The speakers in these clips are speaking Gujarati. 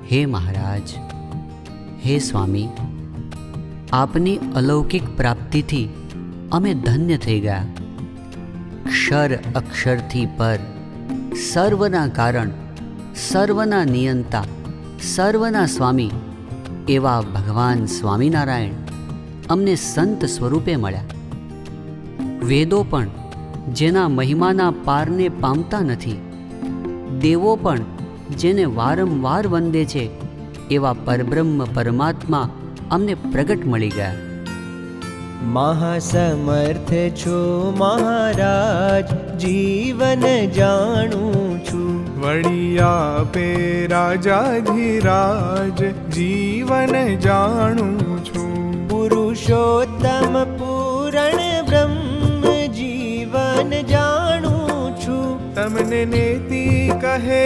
હે મહારાજ, હે સ્વામી, આપની અલૌકિક પ્રાપ્તિથી અમે ધન્ય થઈ ગયા. ક્ષર અક્ષરથી પર, સર્વના કારણ, સર્વના નિયંતા, સર્વના સ્વામી એવા ભગવાન સ્વામિનારાયણ અમને સંત સ્વરૂપે મળ્યા. વેદો પણ જેના મહિમાના પારને પામતા નથી, દેવો પણ જેને વારંવાર વંદે છે એવા પરબ્રહ્મ પરમાત્મા અમને પ્રગટ મળી ગયા. મહાસમર્થ છો મહારાજ, જીવન જાણું છું. વળી આપે રાજાધિરાજ, જીવન જાણું છું. પુરુષોત્તમ પૂરણ બ્રહ્મ, જીવન જાણું છું. તમને નેતિ કહે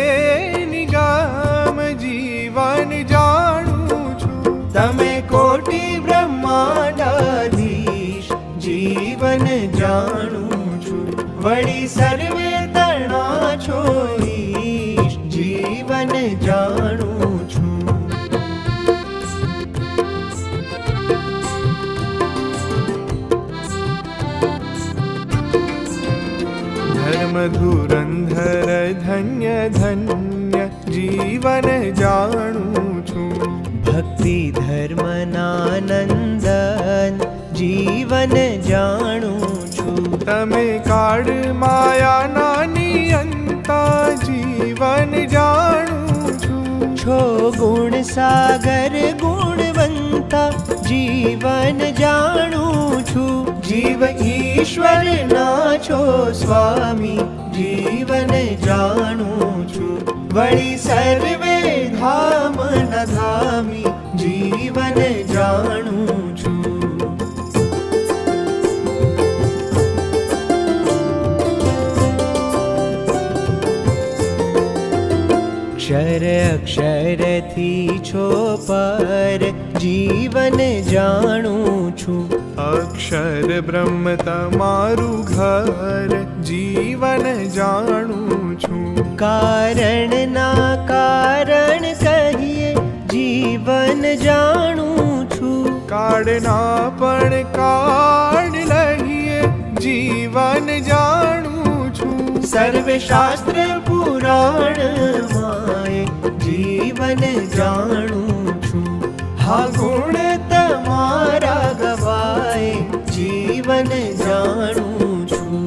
નિગમ, જીવન જાણું છું. તમે કોટી બ્રહ્માંડાધીશ, જીવન જાણું છું. વળી સર્વે તણા છો ઈશ, જીવન જાણું છું. ધર્મ ધુરંધર ધન્ય ધન્ય, જીવન જાણું છું. ભક્તિ ધર્મના નંદન, જીવન જાણું છું. તમે કાળ માયાના નિયંતા, જીવન જાણું છું. છો ગુણ સાગર ગુણવંતા, જીવન જાણું છું. જીવ ઈશ્વર ના છો સ્વામી, જીવન જાણું છું. વળી સર્વે ધામ ન ધામી, જીવન જાણું છું. અક્ષર અક્ષરથી છો પર, જીવન જાણું છું. અક્ષર બ્રહ્મ તમારું ઘર, જીવન જાણું છું. કારણના કારણ કહીએ, જીવન જાણું છું. કાળના પણ કાળ લઈએ, જીવન જાણું છું. સર્વ શાસ્ત્ર પુરાણ માય, જીવન જાણું છું. હા ગુણ તમારા ગવાય, જીવન જાણું છું.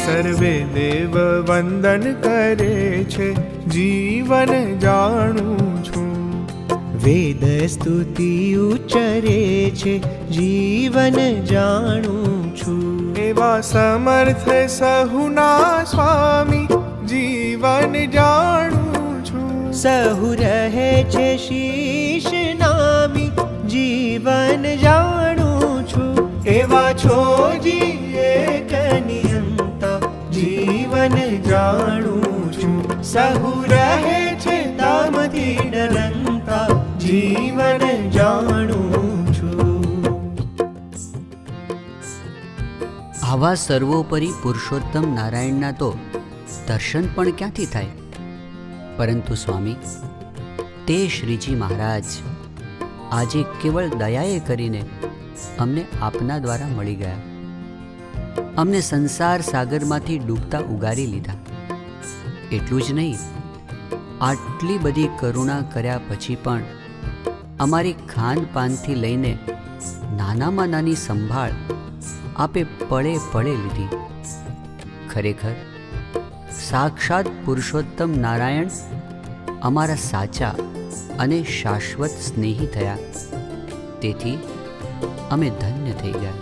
સર્વે દેવ વંદન કરે છે, જીવન જાણું છું. વેદ સ્તુતિ ઉચ્ચરે છે, જીવન જાણું છું. એવા સમર્થ સહુના સ્વામી, જીવન જાણું છું. સહુ રહે છે શીશ નામી, જીવન જાણું છું. એવા છો જી એક નિયંતા, જીવન જાણું છું. સહુ રહે છે તામથી ડરંતા, જીવન જાણું છું. આવા સર્વોપરી પુરુષોત્તમ નારાયણના તો દર્શન પણ ક્યાંથી થાય? પરંતુ સ્વામી, તે શ્રીજી મહારાજ આજે કેવળ દયાએ કરીને અમને આપના દ્વારા મળી ગયા. અમને સંસાર સાગરમાંથી ડૂબતા ઉગારી લીધા. એટલું જ નહીં, આટલી બધી કરુણા કર્યા પછી પણ અમારી ખાનપાનથી લઈને નાનામાં નાની સંભાળ આપે પળે પળે લીધી. ખરેખર સાક્ષાત પુરુષોત્તમ નારાયણ અમારા સાચા અને શાશ્વત સ્નેહી થયા. તેથી અમે ધન્ય થઈ ગયા.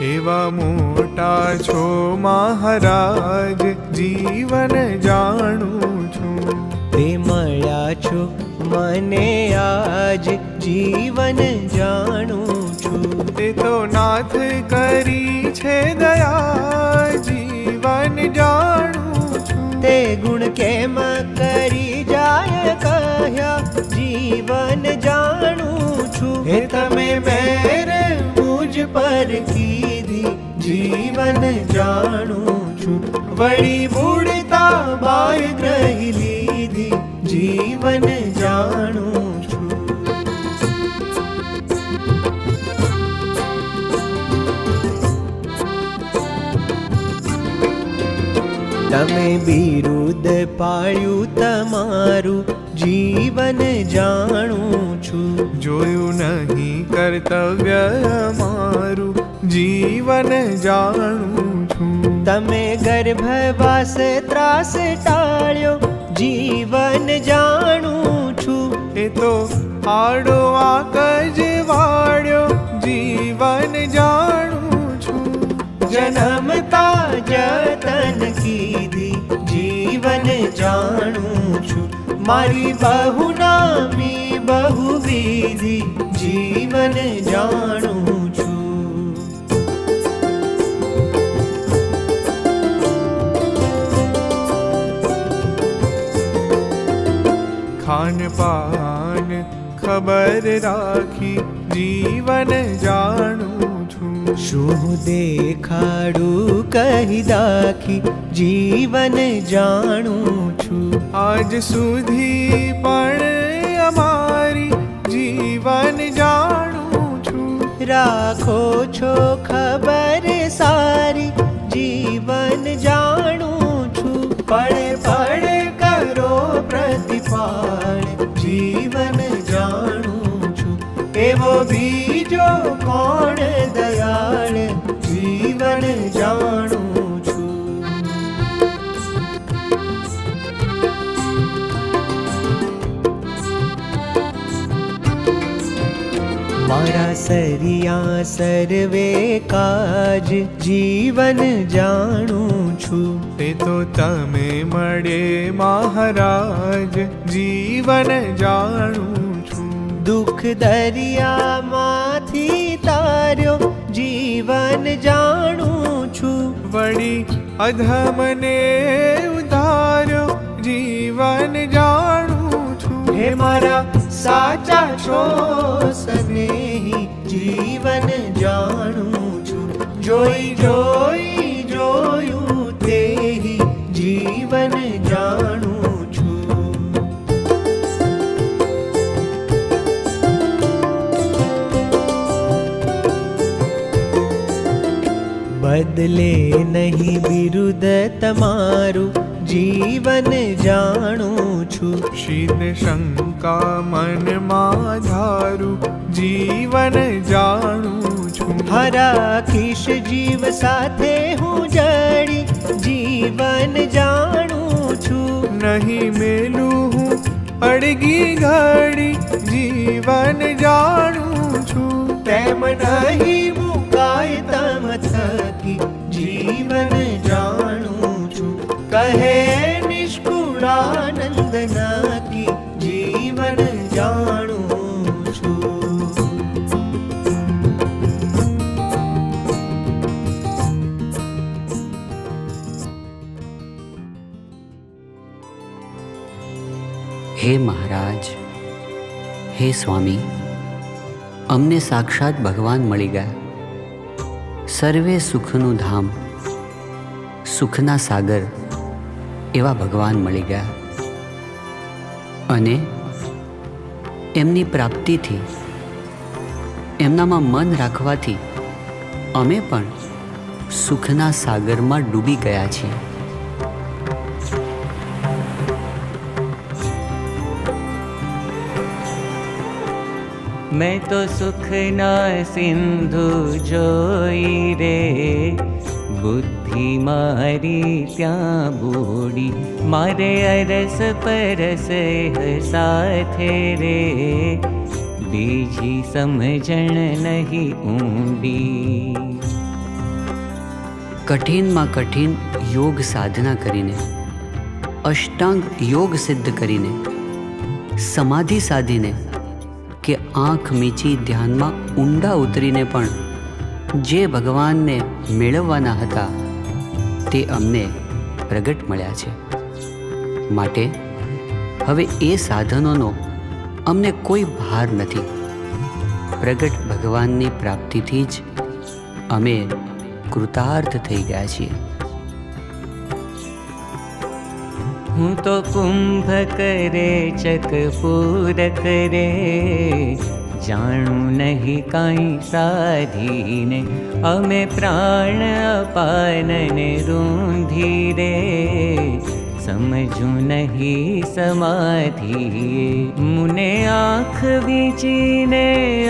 એવા મોટા છો મહારાજ, જીવન જાણું છું. તે મળ્યા છો મને આજ, જીવન જાણું છું. તે તો નાથ કરી છે દયા, જીવન જાણું છું. તે ગુણ કેમ કરી જાય કહ્યા, જીવન જાણું છું. હે તમે મેર મુજ પર કીધી જીવન જાણું છું. વળી મૂળતા બાય ગ્રહી લીધી જીવન જાણું છું. તમે બિરુદ પાળ્યું તમારું જીવન જાણું છું. જોયું નહીં કર્તવ્ય અમારું જીવન જાણું છું. તમે ગર્ભવાસ ત્રાસ ટાળ્યો જીવન જાણું છું. એ તો આડો આકજ વાળ્યો જીવન જાણું છું. જન્મતા જતન કીધી જીવન જાણું છું. મારી બહુ નામી બહુવિધિ જીવન જાણું છું. ખાન પાન ખબર રાખી જીવન જાણું છું. શું દેખાડું કહી દાખી જીવન જાણું છું. આજ સુધી પણ અમારી જીવન જાણું છું. રાખો છો ખબર સારી જીવન જાણું છું. પળે પળે કરો પ્રતિપાળ જીવન જાણું છું. એવો બીજો કોણ દયાળ જીવન જાણું છું. મારા સરિયા સર્વે કાજ જીવન જાણું છું. તે તો તમે મળે મહારાજ જીવન જાણું છું. દુઃખ દરિયામાંથી તાર્યો જીવન જાણું છું. વળી અધમને ઉધાર્યો જીવન જાણું છું. હે મારા સાચા છો સ્નેહી જીવન જાણું છું. જોઈ જોઈ જોયું તેહી જીવન જાણું છું. બદલે નહીં બિરુદ તમારું જીવન જાણું છું. શીત શંકા મનમાં ધારું જીવન જાણું છું. હરાખીશ જીવ સાથે હું જડી જીવન જાણું છું. નહીં મેલું હું અડગી ઘડી જીવન જાણું છું. તેમ નહીં મુકાય તમ થકી જીવન જાણું છું. કહે નિષ્કુળાનંદ નાકી જીવન જાણું છું. હે મહારાજ, હે સ્વામી, અમને સાક્ષાત ભગવાન મળી ગયા. સર્વે સુખનું ધામ, સુખના સાગર એવા ભગવાન મળી ગયા. અને એમની પ્રાપ્તિથી, એમનામાં મન રાખવાથી અમે પણ સુખના સાગરમાં ડૂબી ગયા છીએ. मैं तो सुख ना सिंधु जोई रे, बुद्धि मारी त्या बूढ़ी, मारे अरस परस साथे रे, बीजी समझण नहीं ऊंडी. કઠિનમાં કઠિન યોગ સાધના કરીને, અષ્ટાંગ યોગ સિદ્ધ કરીને, સમાધિ સાધીને કે આંખ મીચી ધ્યાનમાં ઊંડા ઉતરીને પણ જે ભગવાનને મેળવવાના હતા તે અમને પ્રગટ મળ્યા છે. માટે હવે એ સાધનોનો અમને કોઈ ભાર નથી. પ્રગટ ભગવાનની પ્રાપ્તિથી જ અમે કૃતાર્થ થઈ ગયા છીએ. હું તો કુંભ કરે ચક પૂર કરે, જાણું નહીં કાંઈ સાધીને, અમે પ્રાણ અપાનને રૂંધી રે, સમજું નહીં સમાધિએ. મુને આંખ વીંચીને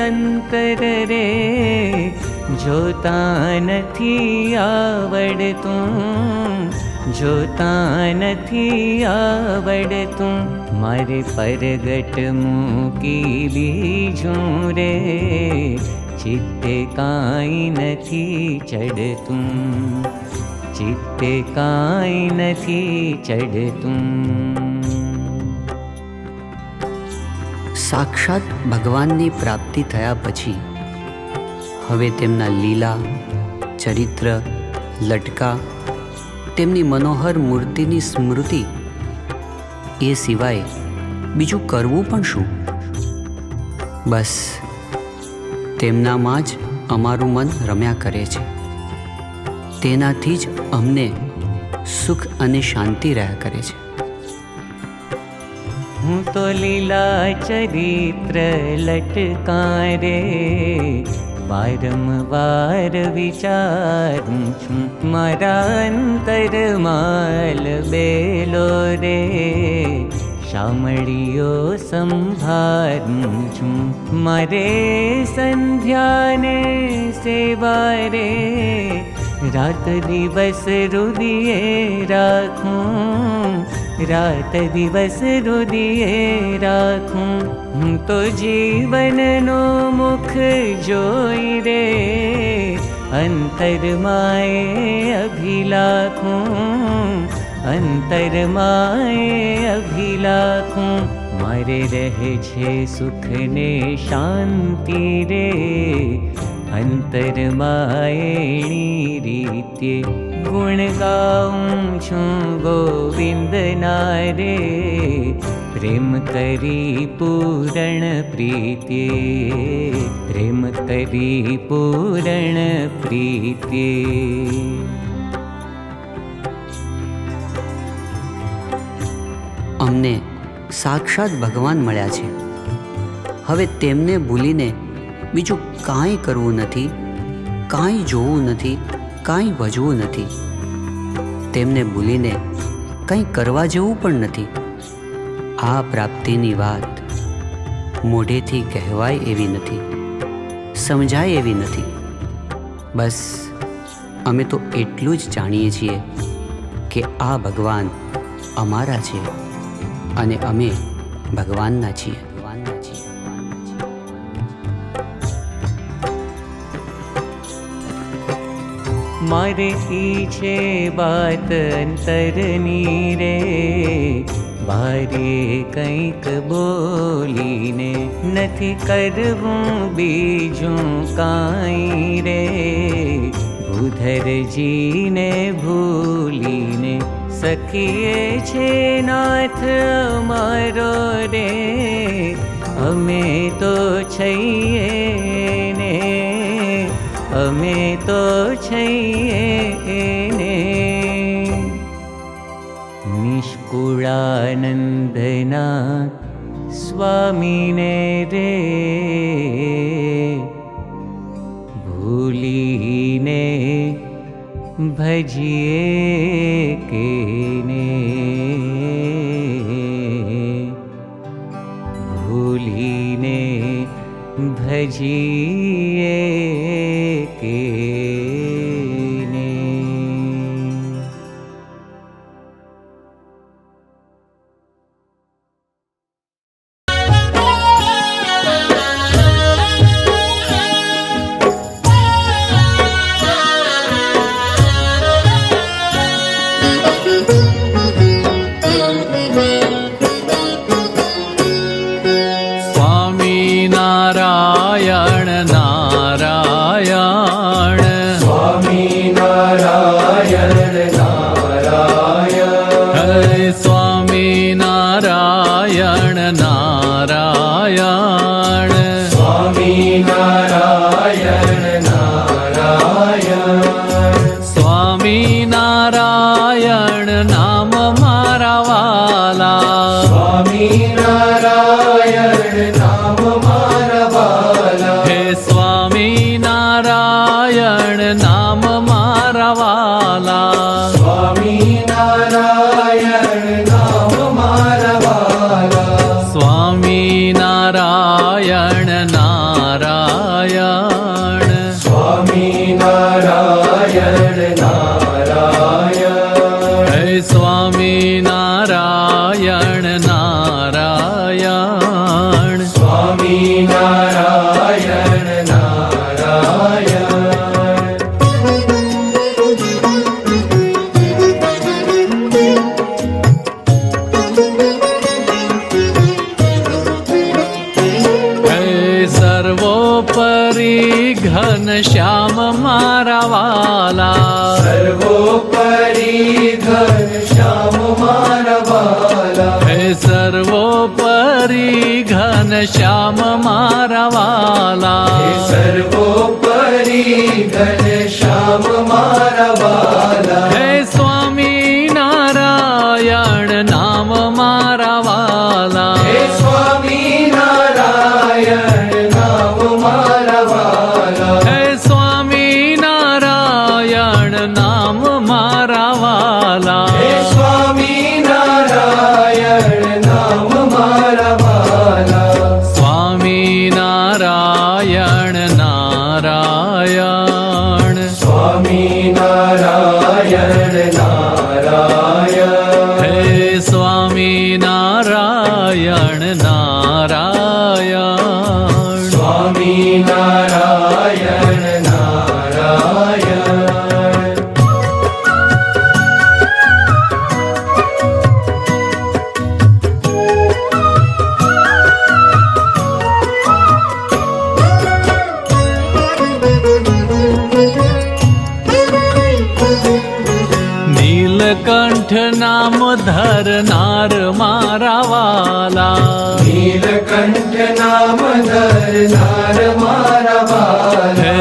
અંતર રે, જોતા નથી આવડતું, જોતા નથી આવડતું. મારે પરગટ મૂકી બીજું રે, ચિત્તે કાંઈ નથી ચડતું, ચિત્તે કાંઈ નથી ચડતું. સાક્ષાત ભગવાનની પ્રાપ્તિ થયા પછી હવે તેમના લીલા, ચરિત્ર, લટકા, તેમની મનોહર મૂર્તિની સ્મૃતિ એ સિવાય બીજું કરવું પણ શું? બસ તેમનામાં જ અમારું મન રમ્યા કરે છે. તેનાથી જ અમને સુખ અને શાંતિ રહ્યા કરે છે. હું તો લીલા ચરિત્ર લટકા રે, વારંવાર વિચારું છું. મારા અંતરમાલ બેલો રે, શામળીઓ સંભાળું છું. મારે સંધ્યાને સેવા રે, રાત દિવસ રુદિએ રાખું, રાત દિવસ રુદિએ રાખું. હું તો જીવનનો મુખ જોઈ રે, અંતરમાએ અભિલાખું, અંતરમાએ અભિલાખું. મારે રહે છે સુખ ને શાંતિ રે, અંતરમાએણી રીતે. ગુણ ગાઉં છું ગોવિંદના રે, પ્રેમ કરી પૂરણ પ્રીત્યે, પ્રેમ કરી પૂરણ પ્રીત્યે. અમને સાક્ષાત ભગવાન મળ્યા છે. હવે તેમને ભૂલીને બીજું કાંઈ કરવું નથી, કાંઈ જોવું નથી, કાંઈ ભજવું નથી. તેમને ભૂલીને કંઈ કરવા જેવું પણ નથી. આ પ્રાપ્તિની વાત મોઢેથી કહેવાય એવી નથી, સમજાય એવી નથી. બસ અમે તો એટલું જ જાણીએ છીએ કે આ ભગવાન અમારા છે અને અમે ભગવાનના છીએ. મારે ઈ છે વાત અંતરની રે, બારે કંઈક બોલીને નથી કરવું બીજું કાંઈ રે. ભૂધરજીને ભૂલીને સખીએ છે નાથ અમારો રે, અમે તો છીએ ને, અમે તો છીએ ને. નિષ્કુળાનંદના સ્વામીને રે, ભૂલીને ભજીએ કેને, ભૂલીને ભજીએ કેને. નારાયણ નારાયણ નારાયણ નામ મારા વાલા સ્વામી નારાયણ નારાયણ સ્વામી નારાયણ નારાયણ હે સ્વામી નારાયણ નારાયણ સ્વામી નારાયણ નારાયણ સર્વોપરી ઘન શ્યામ મારા વાલા સર્વોપરી ઘન શ્યામ મારા વાલા હે સર્વોપરી ઘન શ્યામ મારા વાલા સર્વોપરી ઘન શ્યામ મારા વાલા હે સ્વામી નારાયણ નામ મારા વાલા હે સ્વામી નારાયણ નામ મારા વાલા હે સ્વામી નારાયણ નામ મારા વાલા હે સ્વામી નારાયણ નામ મારા વાલા સ્વામી નારાયણ નારાયણ સ્વામી નારાયણ નારાયણ હે સ્વામી નારાયણ નારાયણ સ્વામી નારાયણ નારાયણ નીલકંઠ નામ ધરનાર મારા વાલા નીલકંઠ નામ ધરનાર મારા વાલા હે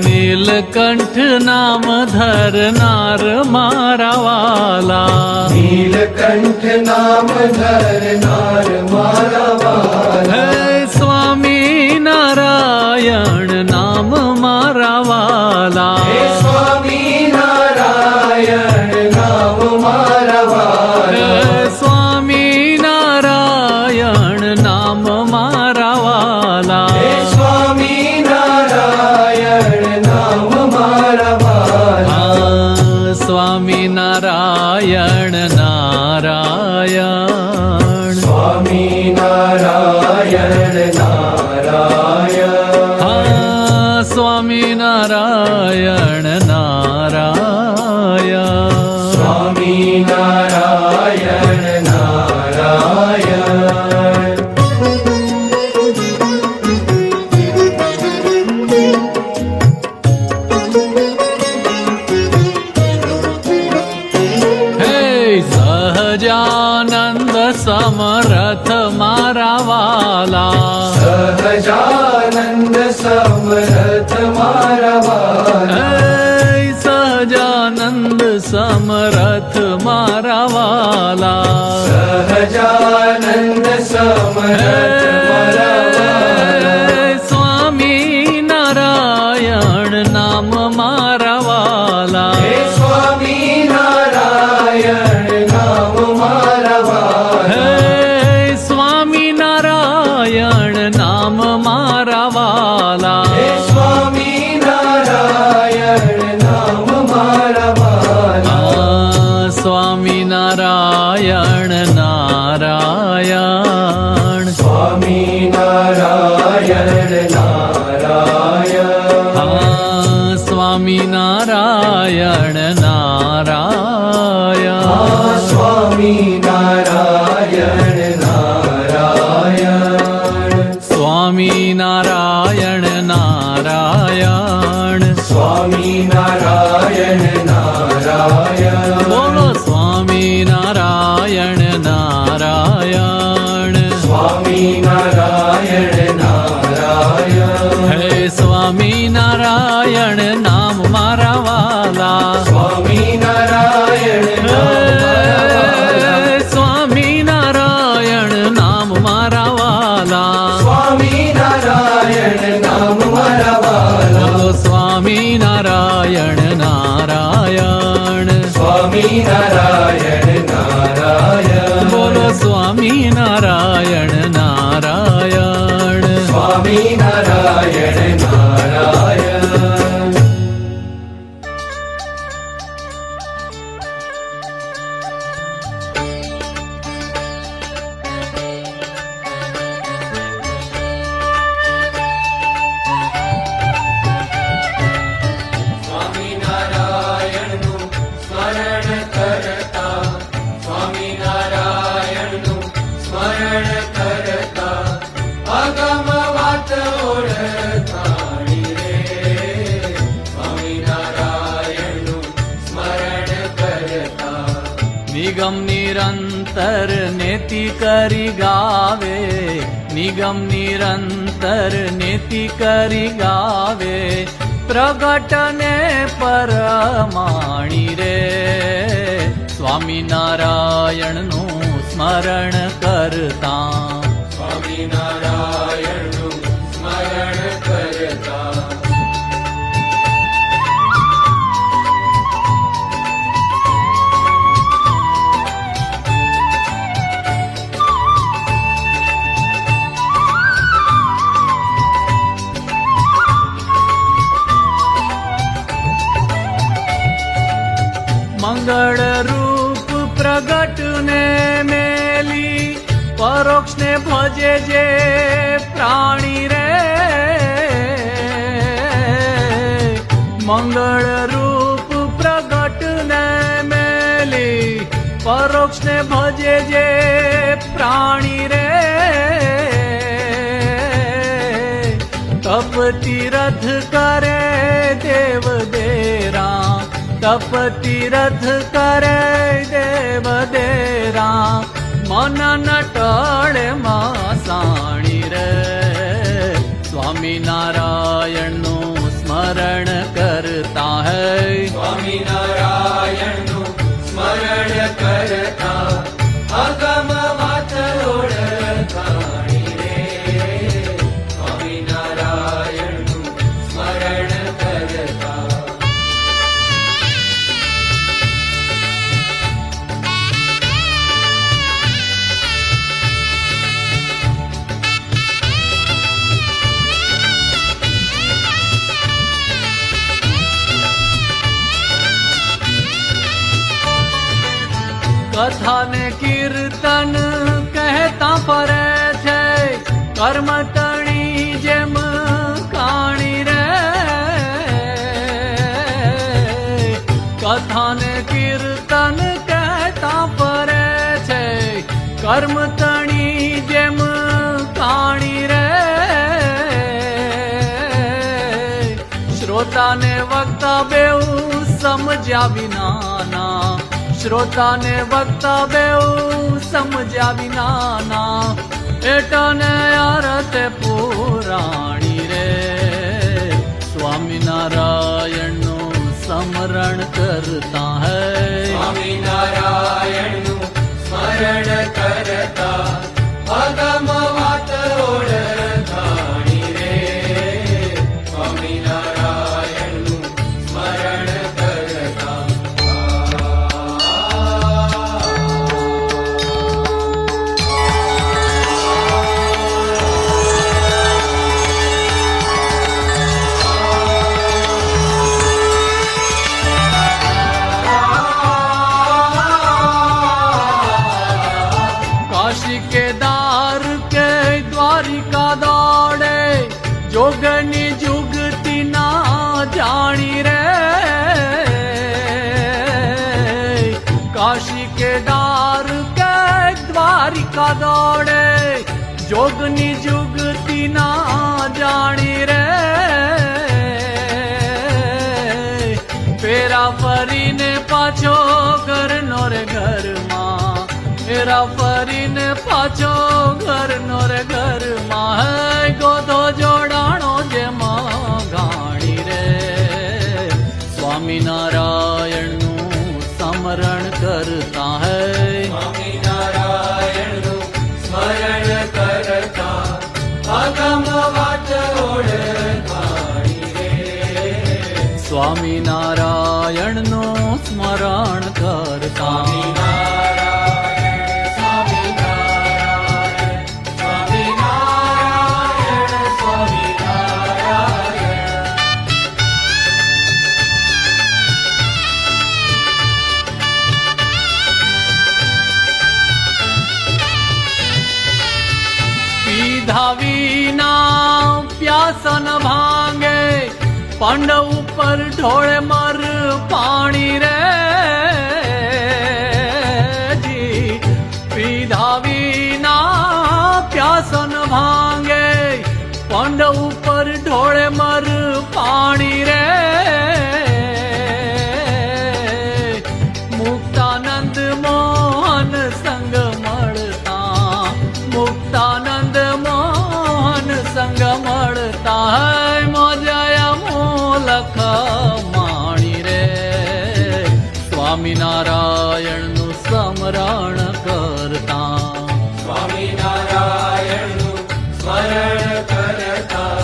નીલકંઠ નામ ધરનાર મારા વાલા નીલકંઠ નામ ધરનાર મારા વાલા હે સ્વામી નારાયણ નામ મારા વાલા હે સ્વામી નારાયણ નામ મારા વાલા હે સ્વામી નારાયણ નામ મારા વાલા હે સ્વામી નારાયણ નામ મારા વાલા સ્વામી નારાયણ નારાયણ સ્વામી નારાયણ નારાયણ સ્વામી નારાયણ નારાયણ સ્વામી નારાયણ નારાયણ હે સહજાનંદ સમરથ મારા વાલા સહજાનંદ સમરથ મારા વાલા હે સહજાનંદ સમરથ મારા વાલા સહજાનંદ સમરથ મારા વાલા સ્વામી નારાયણ નામ મારા વાલા હે સ્વામી નારાયણ નામ મારા વાલા હે સ્વામી નારાયણ નામ મારા વાલા હે સ્વામી નારાયણ નામ મારા વાલા સ્વામી નારાયણ નારાયણ સ્વામી નારાયણ નારાયણ સ્વામી નારાયણ નારાયણ સ્વામી નારાયણ નારાયણ સ્વામી નારાયણ નારાયણ સ્વામી નારાયણ નારાયણ બોલો સ્વામી નારાયણ નારાયણ સ્વામી નારાયણ નારાયણ હે સ્વામી નારાયણ નામ મારા વાલા સ્વામી નારાયણ નામ મારા વાલા સ્વામી નારાયણ નામ મારા વાલા સ્વામી નારાયણ નામ મારા વાલા બોલો સ્વામી નારાયણ નારાયણ સ્વામી નારાયણ સ્વામી નારાયણ નારાયણ સ્વામી નારાયણ નારાયણ. સ્વામિનારાયણનું સ્મરણ કરતા, સ્વામિનારાયણનું સ્મરણ કરતા, અગમ વાત ઓળખાણી રે. સ્વામિનારાયણનું સ્મરણ કરતા, નિગમ નિરંતર નેતિ કરી ગાવે, નિગમ નિરંતર નેતિ કરી ગાવે, પ્રગટને પરમાણી રે. સ્વામિનારાયણનું સ્મરણ કરતા, સ્વામિનારાયણનું સ્મરણ કરતા, મંગળ રૂપ પ્રગટ ને મેલી, પરોક્ષ ને ભજે જે પ્રાણી રે. મંગળ રૂપ પ્રગટ ને મેલી, પરોક્ષ ને ભજે જે પ્રાણી રે. તપ તીરથ કરે દેવ દેરા, તપ તીરથ કરે દેવ દેરા, મન નટળે માસાણી રે. સ્વામિનારાયણનું સ્મરણ કરતા હૈ, સ્વામિનારાયણનું સ્મરણ કરતા, અગમ વાત ઓળખાણી રે. સ્વામિનારાયણનું સ્મરણ કરતા, કથા ને કીર્તન કહેતા ફરે છે, કર્મ તણી જેમ કાણી રે. કથા ને કીર્તન કહેતા ફરે છે, કર્મ તણી જેમ કાણી રે. શ્રોતાને વક્તા બેઉ સમજ્યા વિનાના, શ્રોતાને વક્તા બેઉ સમજ્યા વિનાના, એટને અર્થ પુરાણી રે. સ્વામિનારાયણનું સ્મરણ કરતા હૈ, સ્વામિનારાયણનું સ્મરણ કરતા, અગમ વાત ઓળખાણી રે. સ્વામિનારાયણનું સ્મરણ કરતા, કાશી કેદાર કે દ્વારિકા દોડે, જોગની જુગતી ના જાણી રે. કાશી કેદાર કે દ્વારિકા દોડે, જોગની જુગતી ના જાણી રે. ફેરા ફરીને પાછો ઘરનો રે ઘરમાં, ફેરા ફરીને પાછો ઘરનો રે ઘરમાં, હે ગોધો જોડાણો જેમાં ગાણી રે. સ્વામિનારાયણનું સ્મરણ કરતા હૈ, સ્વામિનારાયણનું સ્મરણ કરતા, અગમ વાત ઓળખાણી રે. સ્વામિનારાયણનું સ્મરણ કરતા, સ્વામિનારાયણ, સ્વામિનારાયણ, પંડ ઉપર ઢોળે મર પાણી રે જી, પીધા વિના પ્યાસન ભાંગે. પંડ ઉપર ઢોળે મર પાણી રે, મુક્તાનંદ મોહન સંગ મળતા, મુક્તાનંદ મોહન સંગ મળતા. હૈ મોજય મૂલખ માણી રે, સ્વામિનારાયણનું સ્મરણ કરતા. સ્વામિનારાયણનું સ્મરણ કરતા,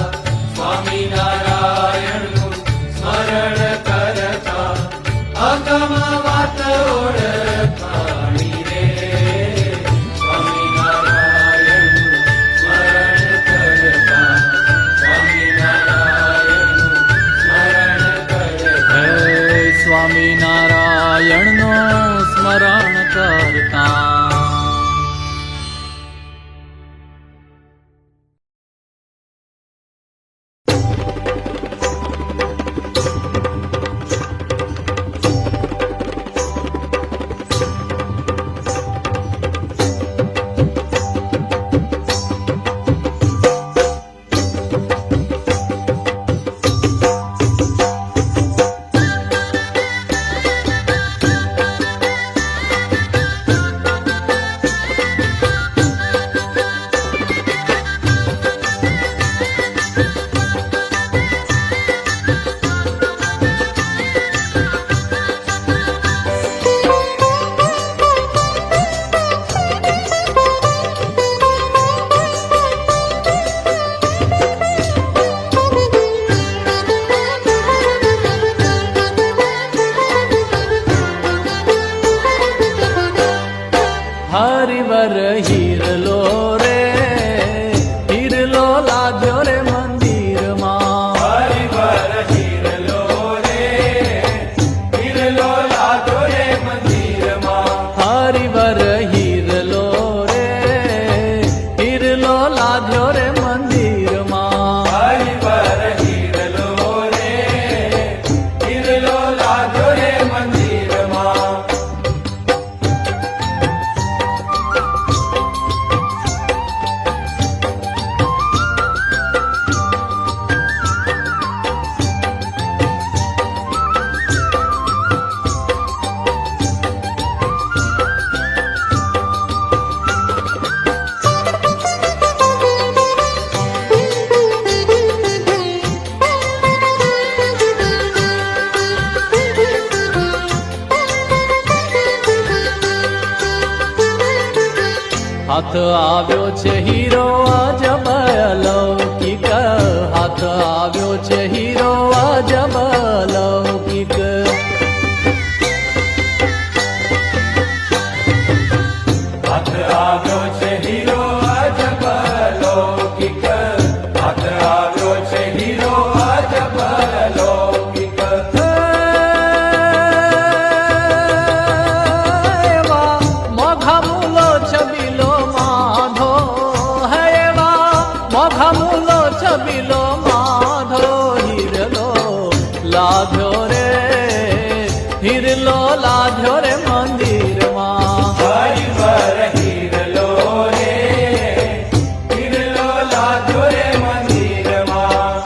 સ્વામિનારાયણનું સ્મરણ કરતા, અગમ વાત ઓળખાણી રે. સ્વામિનારાયણનું સ્મરણ કરતા, સ્વામિનારાયણનું સ્મરણ કરતા. હે સ્વામિનારાયણનું સ્મરણ કરતા. હરિવર હીરલો રે, હીરલો લાગ્યો રે મંદિરમાં. હરિવર હીરલો રે, હીરલો લાગ્યો રે મંદિરમાં. હરિવર હીરલો રે, હીરલો લાગ્યો રે મંદિરમાં. હરિવર હીરલો રે, હીરલો લાગ્યો રે મંદિરમાં. હાથ આવ્યો છે હીરો અજબ અલૌકિક, હાથ આવ્યો છે હીરો અજબ અલૌકિક. હાથ આવ્યો છે હીરો અજબ અલૌકિક, હાથ આવ્યો છે હીરો અજબ અલૌકિક. એવા મોઘા મૂલો છબીલો માધો, હે એવા મોઘા મૂલો છબીલો માધો. હીરલો લાધ્યો રે, હીરલો લાધ્યો રે મંદિરમાં. હરિવર હીરલો રે, હીરલો લાગ્યો રે મંદિરમાં.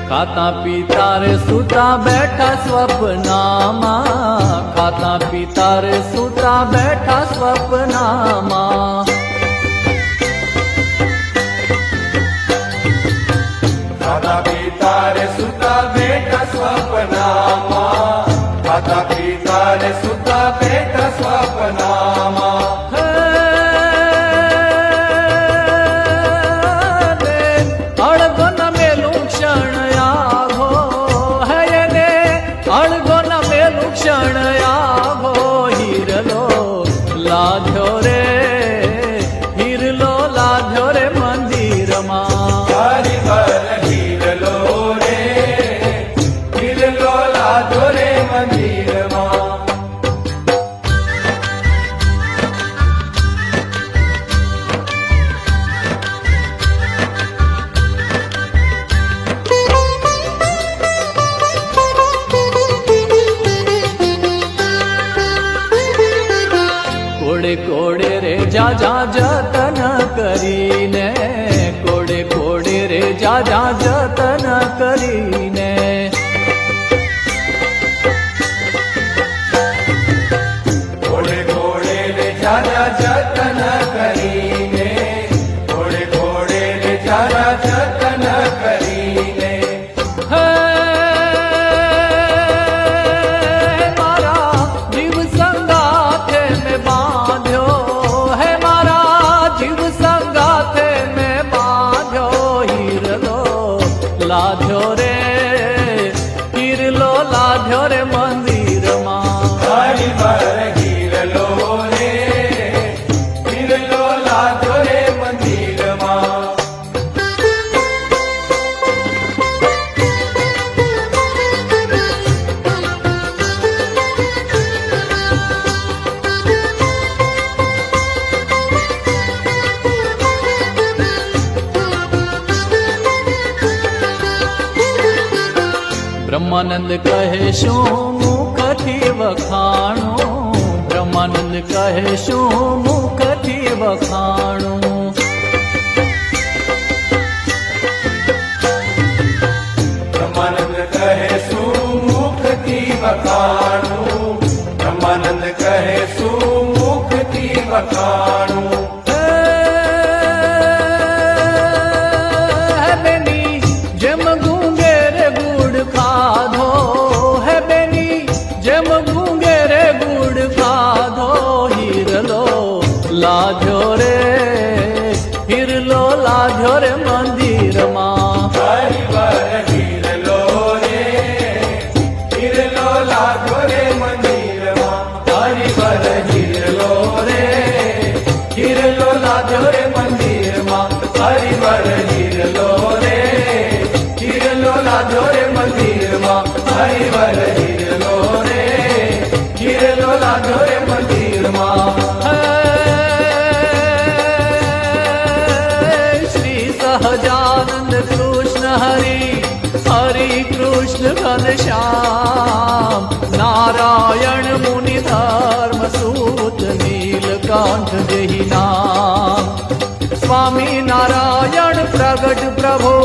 ખાતા પીતા રે સુતા બેઠા સ્વપ્નામાં, ખાતા પીતા રે સુતા બેઠા સ્વપ્નામાં. ખાતા પીતા રે સુતા બેઠા સ્વપ્નામાં, ખાતા પીતા રે સુતા બેઠા સ્વપ્નામાં. હે અળગો ન મેલું ક્ષણ આઘો, હે ને અળગો ન મેલું ક્ષણ આઘો. હીરલો લાધ્યો રે, હીરલો લાધ્યો રે મંદિરમાં. જાજા જતન કરીને. ઘોડે ઘોડે રે જાજા જતન કરીને, ઘોડે ઘોડે રે જાજા જતન કરીને. હે મારા જીવ સંગાથે મેં બાંધ્યો, હે મારા જીવ સંગાથે મેં બાંધ્યો. હીરલો લાધ્યો રે, હીરલો લાધ્યો રે મંદિરમાં. હરિવર હીરલો રે, હીરલો લાધો રે મંદિરમાં. બ્રહ્માનંદ કહે શું મુખથી વખાણું, બ્રહ્માનંદ કહે શું મુખથી વખાણું. બ્રહ્માનંદ કહે શું મુખથી વખાણું, બ્રહ્માનંદ કહે શું મુખથી વખાણું. હે બેની જેમ ગુંગે રે ગુડ ખાધો, હે બેની જેમ ગુંગે રે ગુડ ખાધો. હીરલો લાધ્યો રે, હીરલો લાધ્યો રે મંદિરમાં. હરિવર હીરલો રે, હીરલો લાધો રે મંદિરમાં. હરિવર હીરલો રે, હીરલો લાધો રે મંદિરમાં. હરિવર હીરલો રે, હીરલો લાધો રે મંદિરમાં. હરિવર હીરલો રે, હીરલો લાધો રે મંદિરમાં. શ્રી સહજાનંદ કૃષ્ણ હરિ, હરિ કૃષ્ણ ઘનશ્યામ. નારાયણ મુનિ ધર્મ સૂત નીલકંઠ જેહી નામ. સ્વામી નારાયણ પ્રગટ પ્રભુ,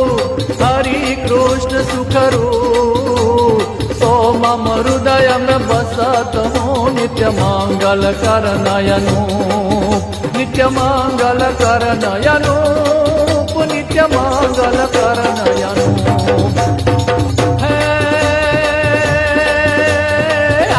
હરિ કૃષ્ણ સુખરૂપ. સો મમ હૃદય બસત હું નિત્ય મંગલ કર નયનું, નિત્ય મંગલ કર નયનું, નિત્ય મંગલ કર નયનું. હે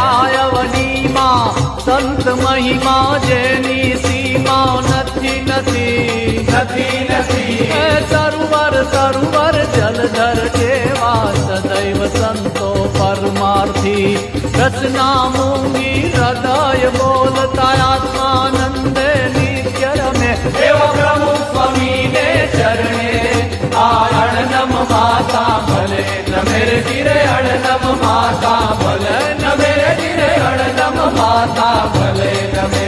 આયવનીમાં સંત મહિમા જેની સીમા નથી નથી નથી નથી. હે સરોવર સરોવર જલધર જેવા સદૈવ સંતો પરમાર્થી. રસના મૂંગી હૃદય બોલતા આત્માનંદે નિત્ય રમે. એવા પ્રમુખ સ્વામીને ચરણે આ અણનમ માતા ભલે નમે રે ધીરે અણનમ માતા ભલે નમે રે ધીરે અણનમ માતા ભલે નમે.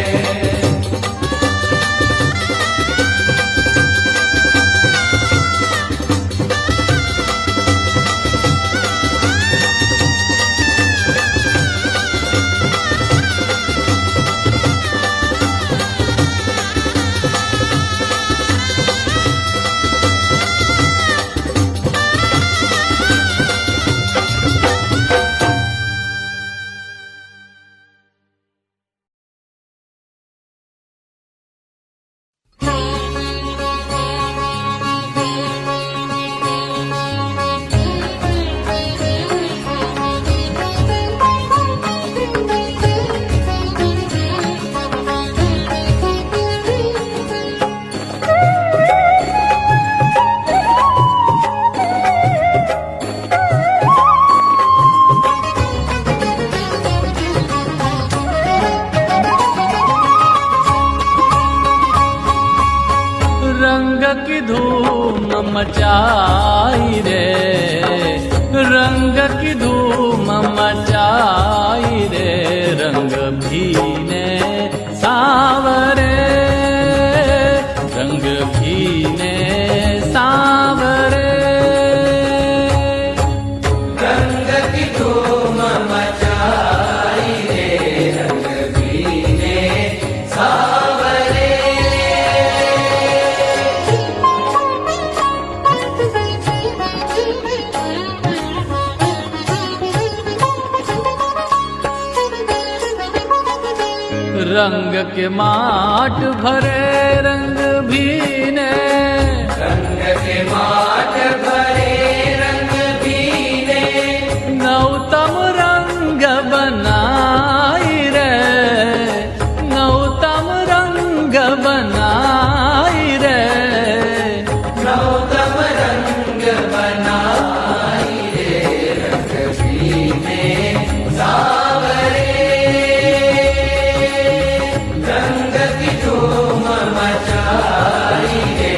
રંગ કી ધૂમ મચાઈ રે, રંગ કી ધૂમ મચાઈ રે. રંગ ભીને સાવરે, રંગ ભીને સાવરે. રંગ કી ધૂમ મચાઈ રે, રંગ ભીને સાવરે. रंग के माट भरे रंग भीने रंग के माट भरे रंग भीने नौतम रंग बनाई रे नौतम रंग बनाई रे नौतम रंग बनाई रे रंग भीने सावरे रंग की धूम मचाई रे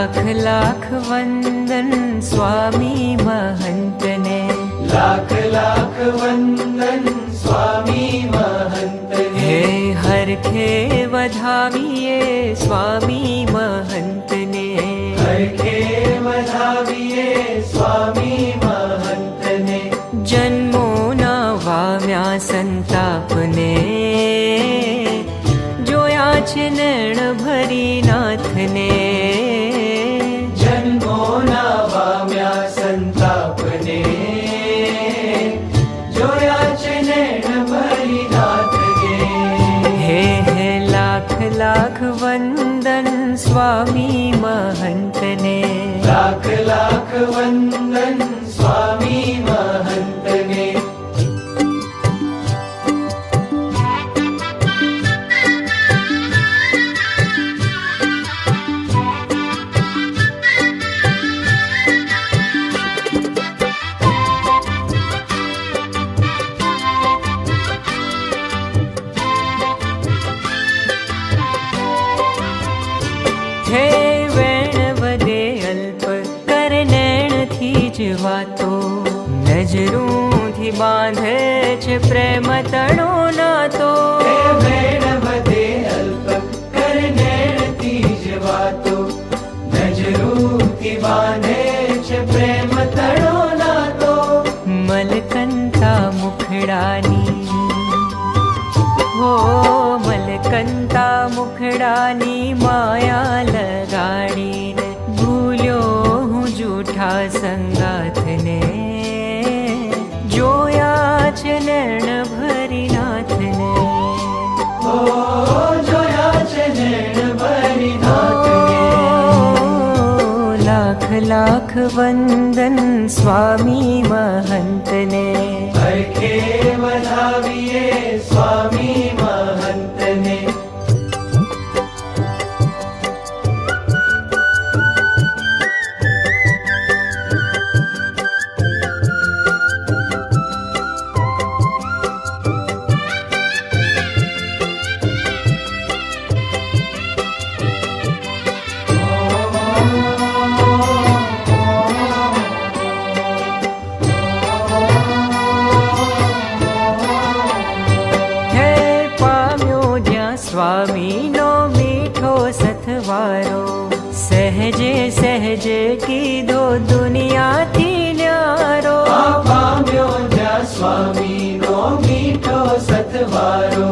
લાખ લાખ વંદન સ્વામી મહંતને, લાખ લાખ વંદન સ્વામી મહંતને. હે હરખે વધાવીએ સ્વામી મહંતને, હરખે વધાવીએ સ્વામી મહંતને. જન્મોના વામ્યા સંતાપને, જોયા છે નૈણ ભરી નાથને. જન્મોના વામ્યા સંતાપને, જોયા છે નૈણ ભરી નાથને. હે હે લાખ લાખ વંદન સ્વામી મહંતને, લાખ લાખ વંદન સ્વામી મહંતને. હે વેણ વધે અલ્પ કર નૈણથી જ વાતો, નજરોથી બાંધે છે પ્રેમ તણો નાતો. હે વેણ વધે અલ્પ કર નૈણથી જ વાતો, નજરોથી બાંધે છે પ્રેમ તણો નાતો. મલકંતા મુખડાની, હો મલકંતા મુખડાની માયા લગાડીને, ભૂલ્યો હું જૂઠા સંગાથને. જોયા છે નૈણ ભરી નાથને, ઓ જોયા છે નૈણ ભરી નાથને. લાખ લાખ વંદન સ્વામી મહંતને, હરખે વધાવીએ સ્વામી મહંતને. સ્વામીનો મીઠો સથવારો, સહેજે સહેજે કીધો દુનિયાથી ન્યારો. પામ્યો જ્યાં સ્વામીનો મીઠો સતવારો,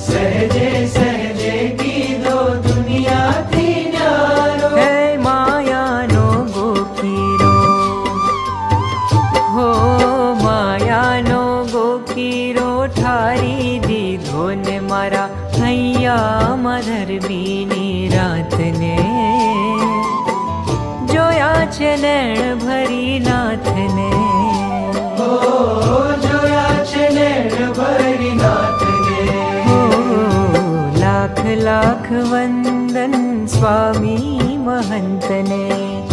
સહેજે સહેજે કીધો દુનિયાથી ન્યારો. હે માયાનો ગોકીરો, હો માયાનો ગોકીરો ઠારી દીધો ને મારા હૈયામાં ધરબીની રાતને. જોયા છે નૈણ ભરી નાથને, ઓ જોયા છે નૈણ ભરી નાથને. લાખ લાખ વંદન સ્વામી મહંતને,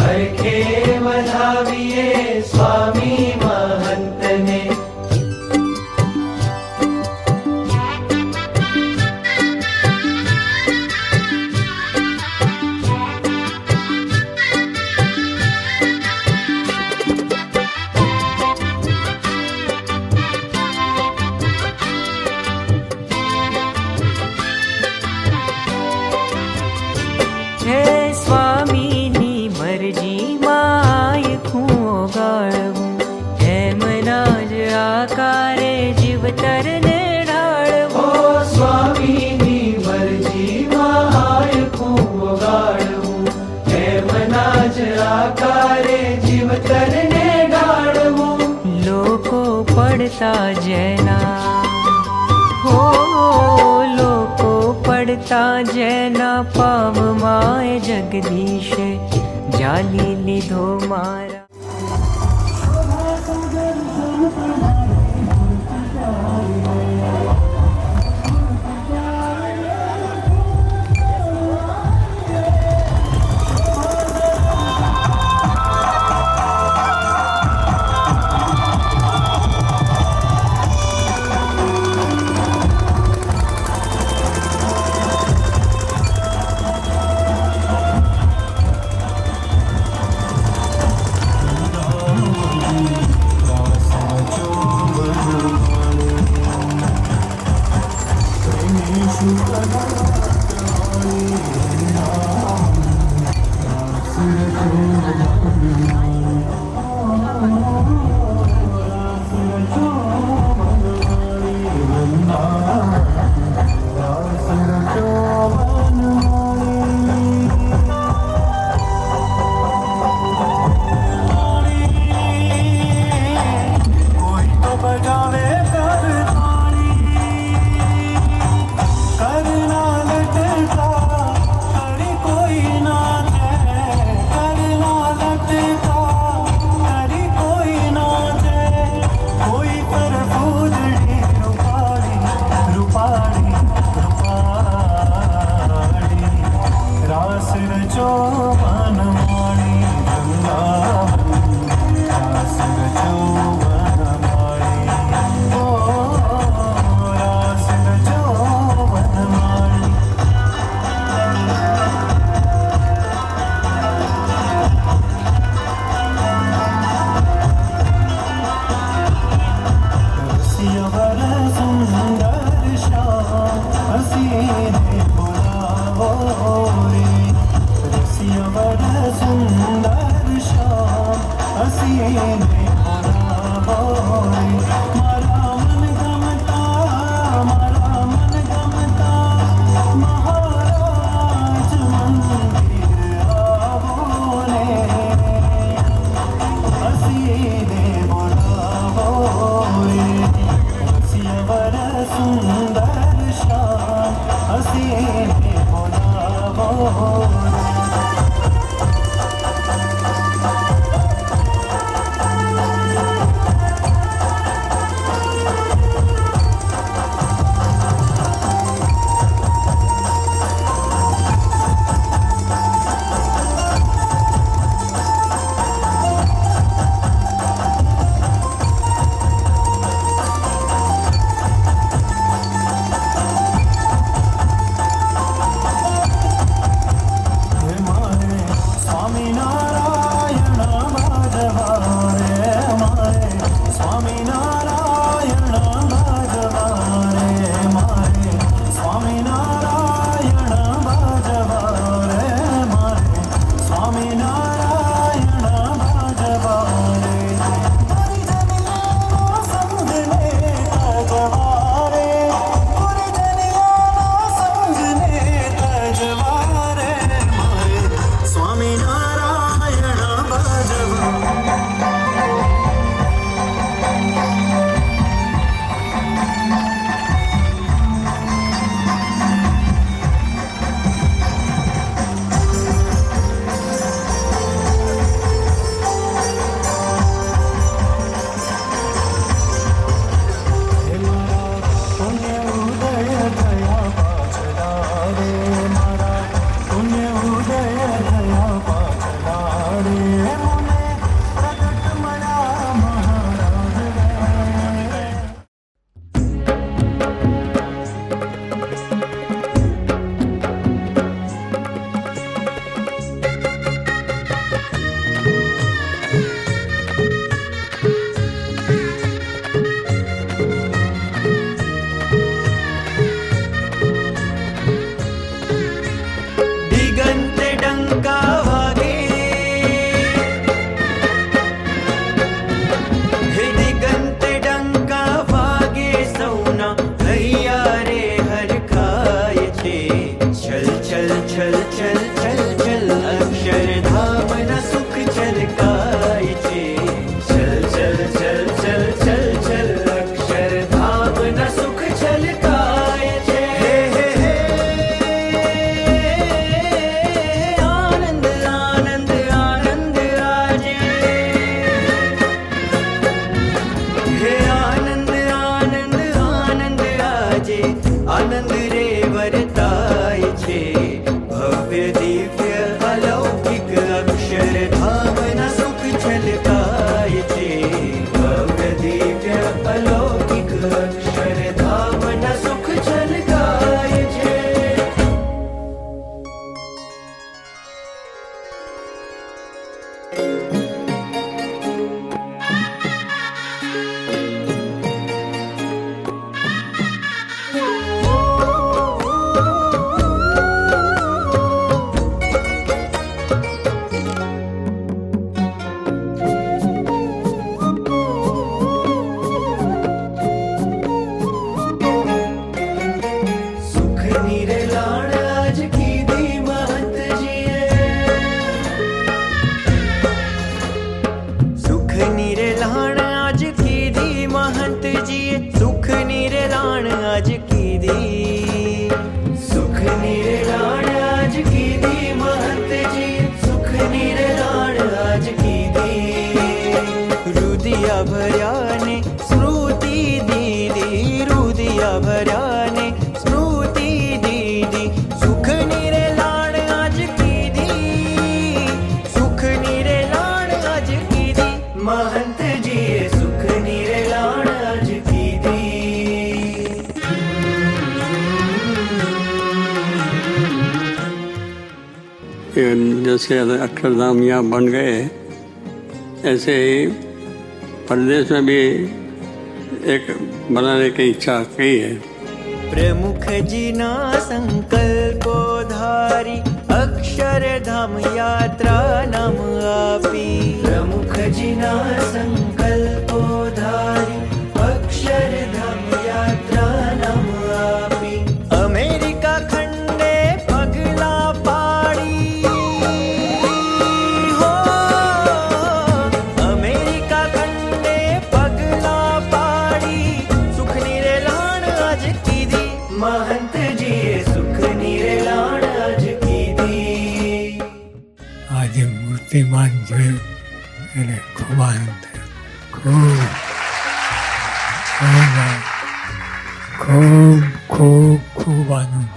હરખે વધાવીએ સ્વામી મહંતને. હે સ્વામીની મરજીમાં આયખું ઓગાળવું, એમના જ આકારે જીવતરને ઢાળવું. ઓ સ્વામીની મરજીમાં આયખું વગાડવું, એમના જ આકારે જીવતરને ડાળવું. લોકો પડતા જેના, હો લોકો પડતા જેના પાવમાં જગદીશે જાલી લીધો મારા. રાસ રચો વનમાળી વૃંદાવન રાસ રચો વનમાળી ઓ રાસ રચો વનમાળી રસિયવર સુંદર શ્યામ હસીને બોલાવો રે રસિયવર સુંદર શ્યામ હસીને બોલાવો રે મારા મન ગમતા મહારાજ મંદિર આવો ને હસીને બોલાવો રે રસિયવર સુંદર શ્યામ હસીને બોલાવો રે जैसे अक्षरधाम यहाँ बन गए, ऐसे ही प्रदेश में भी एक बनाने की इच्छा की है। प्रमुख जीना संकल्पो धारी अक्षरधाम यात्रा नाम आपी। प्रमुख जीना संकल्पो धारी अक्षरधाम यात्रा नाम आपी। अमेरिका खंडे पगला पाड़ी हो, अमेरिका खंडे पगला पाड़ी सुख निरेलाण आज कीधी। महंत जी सुख निरेलाण आज कीधी। આજે મૂર્તિમાન જોયું એટલે ખૂબ આનંદ થયો, ખૂબ ખૂબ ખૂબ ખૂબ આનંદ.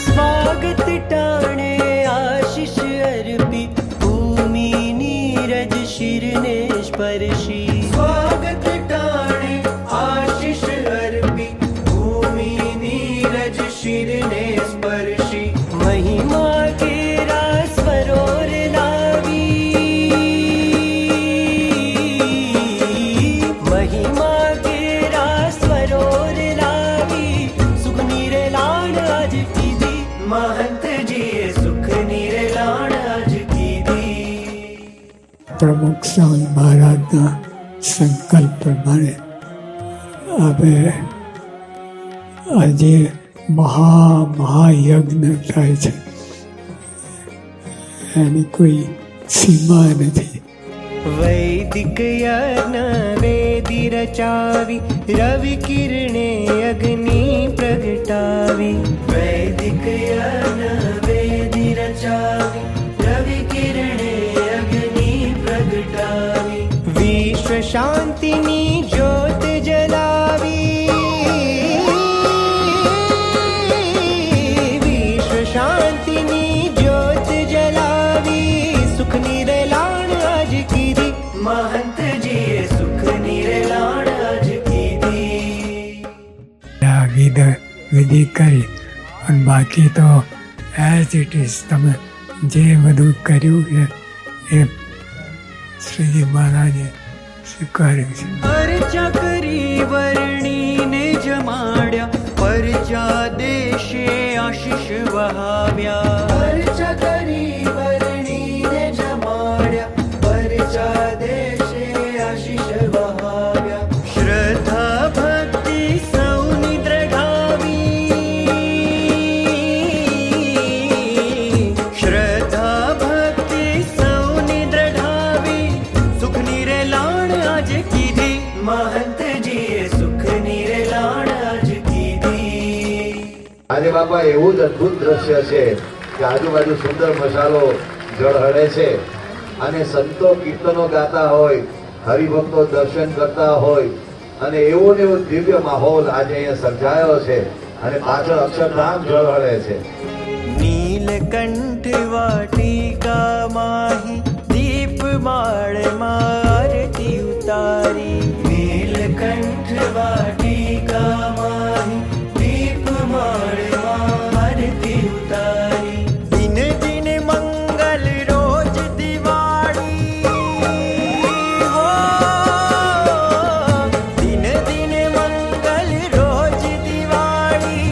स्वागत टाणे आशीष अर्पी भूमि नीरज शिरने स्पर्शी। स्वागत टाणे आशीष अर्पी भूमि नीरज शिरने स्पर्शी। महिमा केरा स्वरोर लावी, महिमा केरा स्वरोर लावी सुख निरेलाण आज कीधी। महंत जी सुख निरेलाण आज कीधी। પ્રમુખ સ્વામી મહારાજના સંકલ્પ પ્રમાણે આપણે આજે મહાયજ્ઞ થાય છે, એની કોઈ સીમા નથી. वैदिक यज्ञ वेदी रचावी रवि किरणे अग्नि प्रगटावी। वैदिक यज्ञ वेदी रचावी रवि किरणे अग्नि प्रगटावी। विश्व शांतिनी ज्योत जलावी, विश्व शांतिनी ज्योत जलावी सुख निरेलाण आज कीधी। महंत जी सुख निरेलाण आज कीधी। આ વિધિ કરી અને બાકી તો એઝ ઇટ ઇઝ તમે જે બધું કર્યું છે એ શ્રીજી મહારાજે સ્વીકાર્યું છે. अर्चा करी वर्णी ने जमाड्या परजा देशे आशीष वहाव्या। अर्चा करी वर्णी ने जमाड्या परजा देशे आशीष वहाव्या। श्रद्धा भक्ति सौनी द्रढावी, श्रद्धा भक्ति सौनी द्रढावी सुख निरेलाण आज कीधी। महंत जी सुख निरेलाण आज कीधी। આજે બાપા એવું જ અદભુત દ્રશ્ય છે કે આજુબાજુ સુંદર મસાલો ઝળહળે છે અને સંતો કીર્તનો ગાતા હોય, હરિભક્તો દર્શન કરતા હોય અને એવો ને એવો દિવ્ય માહોલ આજે અહીંયા સર્જાયો છે અને પાછળ અક્ષરધામ ઝળહળે છે. नीलकंठ वाटिका माही दीप माळ आरती उतारी। नीलकंठ वाटिका माही दीप माळ आरती उतारी। दिन दिन मंगल रोज दिवाળી हो, दिन दिन मंगल रोज दिवाળી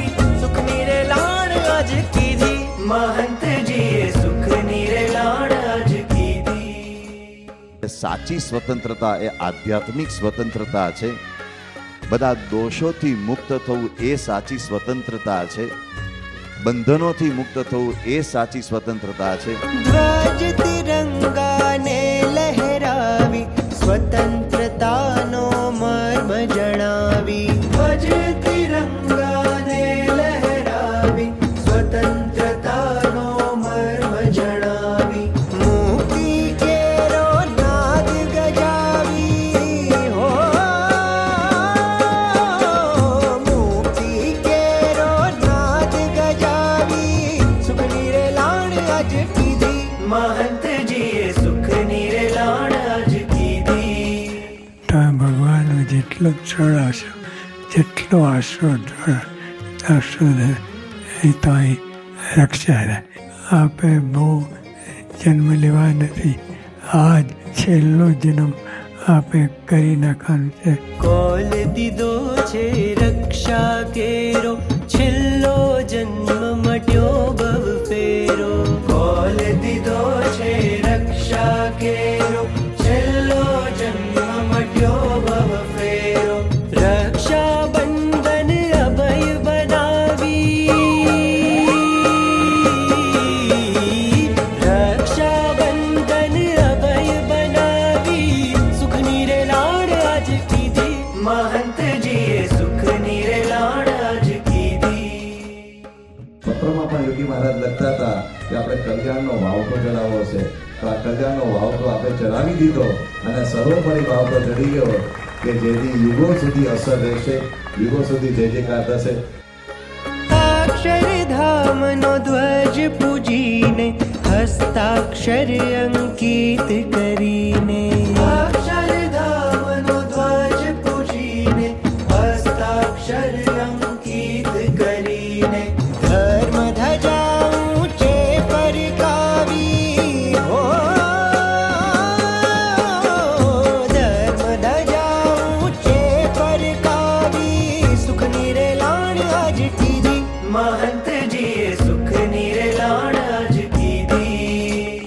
सुख निरेलाण आज कीधी। महंत जी सुख निरेलाण आज कीधी। સાચી સ્વતંત્રતા એ આધ્યાત્મિક સ્વતંત્રતા છે. બધા દોષોથી મુક્ત થવું એ સાચી સ્વતંત્રતા છે. બંધનોથી મુક્ત થવું એ સાચી સ્વતંત્રતા છે. ध्वज तिरंगा ने लहरावी स्वतंत्रतानो मर्म जणावी। ध्वज तिरंगा ने लहरावी स्वतंत्रतानो मर्म जणावी। मुक्ति केरो नाद गजावी हो, मुक्ति केरो नाद गजावी सुख निरेलाण आज कीधी। महंत जी सुख निरेलाण आज कीधी। ભગવાનનો જેટલો છળ હશે, જેટલો આશરો એ તો અહીં રક્ષા રહે. આપણે બહુ જન્મ લેવા નથી. આ જ છેલ્લો જન્મ આપે કરી નાખવાનું છે. કોલ દીધો છે રક્ષા કેરો, છેલ્લો જન્મ મટ્યો ભવ ફેરો. કોલ દીધો છે રક્ષા કેરો, છેલ્લો જન્મ મટ્યો ભવ ફેરો. રક્ષા બંધન અભય બનાવી, રક્ષા બંધન અભય બનાવી, સુખની રે લાડ આજ કીધી. મહંતજીએ સુખની રે લાડ આજ કીધી. પત્રમાં પણ યોગી મહારાજ લખતા હતા કે આપણે કલ્યાણનો વાવ તો ચડાવવો છે, તો આ કલ્યાણનો વાવ તો આપણે ચડાવી દીધો અને સર્વોપરી વાવ તો ચડી ગયો કે જેથી યુગો સુધી અસર રહેશે, યુગો સુધી જય જયકાર થશે. અક્ષરધામનો ધ્વજ પૂજીને, હસ્તાક્ષર અંકિત કરીને. અક્ષરધામનો ધ્વજ પૂજીને, હસ્તાક્ષર અંકિત કરીને. ધર્મ ધજા ઊંચે ફરકાવી, હો ધર્મ ધજા ઊંચે ફરકાવી, સુખની રે લાડ આજ કીધી. મહંતજીએ સુખની રે લાડ આજ કીધી.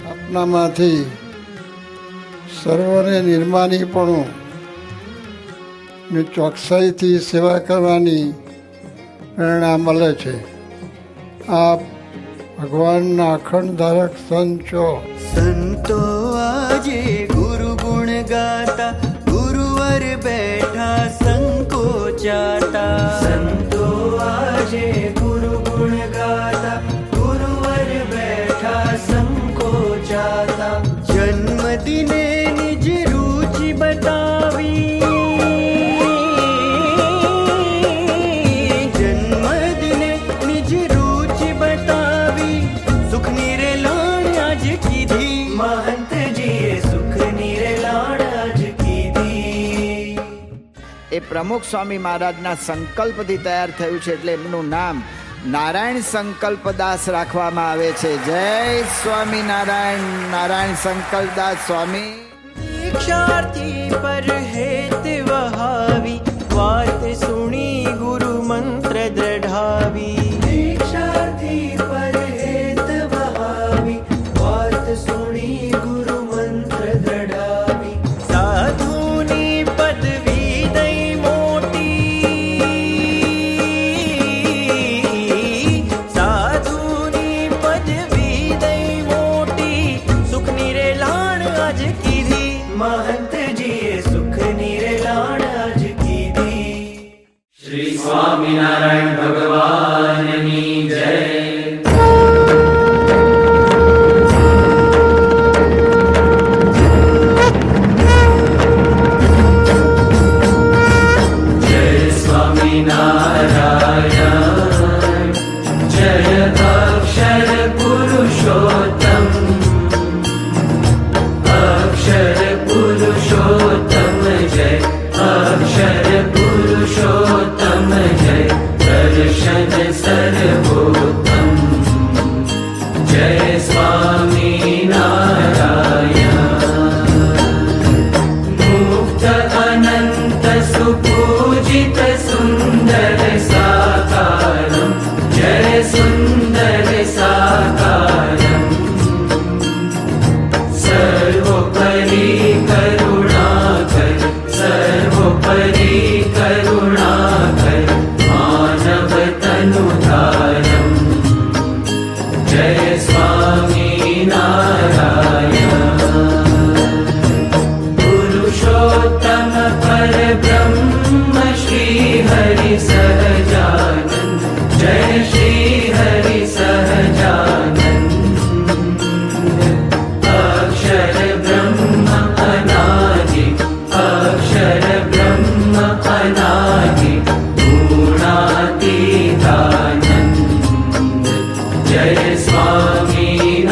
આપનામાંથી સર્વને નિર્માનીપણું ને ચોકસાઈથી સેવા કરવાની પ્રેરણા મળે છે. આપ ભગવાનના અખંડ ધારક સંત છો. સંતો આજે ગુરુ ગુણ ગાતા, ગુરુવર બેઠા સંકોચાતા. સંતો આજે ગુરુ ગુણ ગાતા, ગુરુવર બેઠા સંકોચાતા. જન્મદિને નિજ રુચિ બતાવી, જન્મદિને નિજ રુચિ બતાવી, સુખની રે લાડ આજ કીધી. મહંતજીએ સુખની રે લાડ આજ કીધી. એ પ્રમુખ સ્વામી મહારાજના સંકલ્પથી તૈયાર થયું છે, એટલે એમનું નામ નારાયણ સંકલ્પદાસ રાખવામાં આવે છે. જય સ્વામિનારાયણ. નારાયણ સંકલ્પદાસ સ્વામી. દીક્ષાર્થી પર હેત વહાવી, વાત સુણી ગુરુ મંત્ર દ્રઢાવી. દીક્ષાર્થી પર હેત વહાવી, વાત સુણી ગુરુ મંત્ર દ્રઢાવી. સાધુની પદવી દઈ મોટી, સાધુની પદવી દઈ મોટી, સુખની રે લાડ આજ કીધી. મહંતજીએ સુખની રે લાડ આજ કીધી. શ્રી સ્વામિનારાયણ ભગવાનની જય. જય સ્વામિનારાયણ, જય અક્ષર પુરુષોત્તમ, અક્ષર પુરુષોત્તમ જય, અક્ષર પુરુષોત્તમ જય, દર્શન સર્વોત્તમ. જય સ્વામિનારાયણ. મુક્ત અનંત સુપૂજિત સુંદર સાકારમ, જય સુંદર સાકારમ. સર્વોપરી કરુણાકર, સર્વોપરી કરુણાકર, માનવ તનુધારમ. જય સ્વામિનારાયણ. પુરુષોત્તમ પરબ્રહ્મ શ્રી હરિ સહજાનંદ, જય શ્રી હરિ સહજાનંદ. અક્ષર બ્રહ્મ અનાદિ, અક્ષર બ્રહ્મ અનાદિ, ગુણાતીતાનંદ. જય સ્વામિનારાયણ.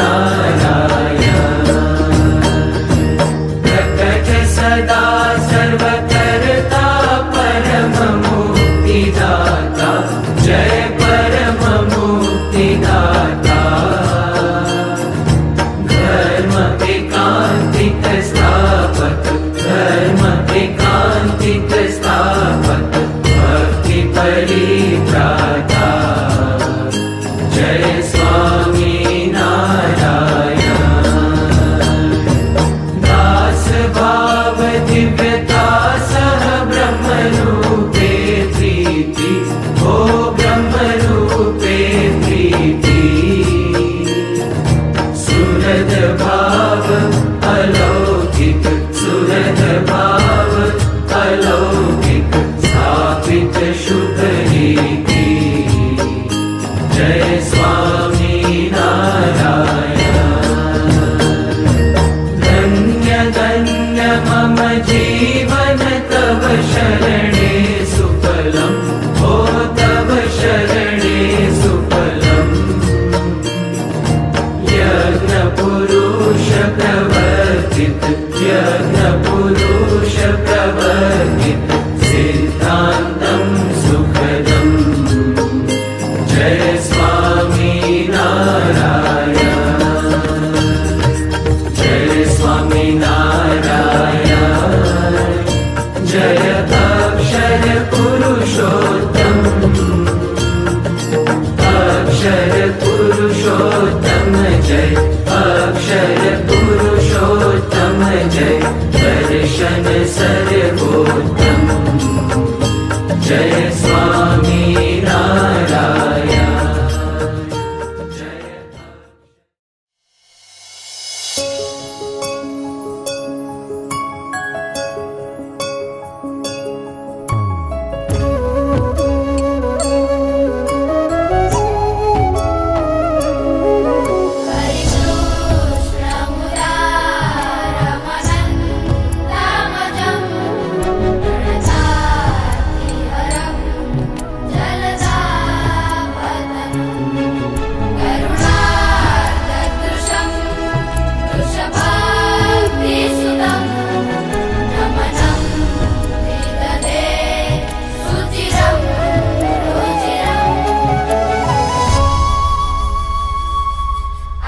पुरुष प्रवर्तित यज्ञ पुरुष प्रवर्तित सिद्धान्तं सुखदम् जय स्वामी नारायण जय स्वामी नारायण जय अक्षर पुरुषोत्तम अक्षर पुरुषोत्तम जय अक्षर पुरुषोत्तम जय दर्शन सर्वोत्तम जय स्वामी नारायण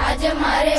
आज मारे